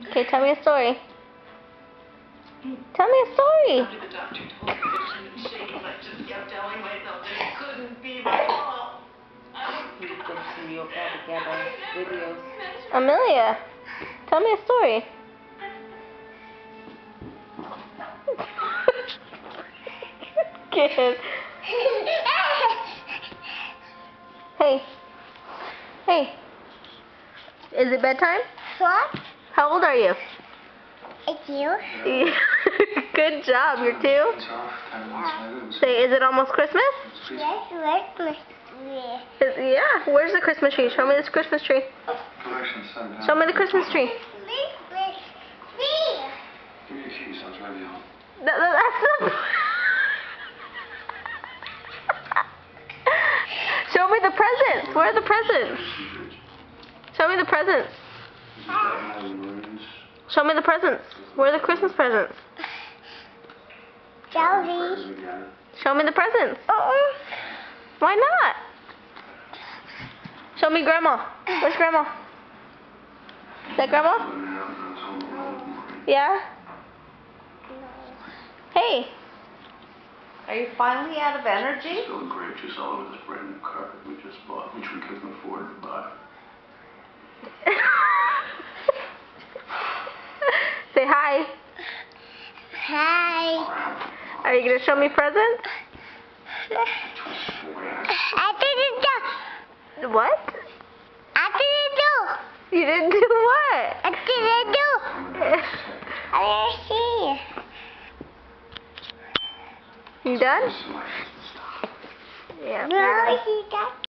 Okay, tell me a story. Tell me a story. After the doctor told me that she was shaking, I just kept telling myself that it couldn't be my fault. We did some yoga together videos. Amelia, tell me a story. Kid. Hey. Hey. Is it bedtime? What? How old are you? It's you? Good job. You're 2? Yeah. Say, is it almost Christmas? Yes, Christmas. Yeah. Where's the Christmas tree? Show me this Christmas tree. Show me the Christmas tree. That's the... Show me the presents. Where are the presents? Show me the presents. Show me the presents. Where are the Christmas presents? Jelly. Show me the presents. Why not? Show me Grandma. Where's Grandma? Is that Grandma? Yeah? Hey. Are you finally out of energy? Feeling great just all over this brand new carpet we just bought, which we couldn't afford to buy. Say hi. Hi. Are you going to show me presents? I didn't do. What? I didn't do. You didn't do what? I didn't do. I didn't see. You done? Yeah. No, he got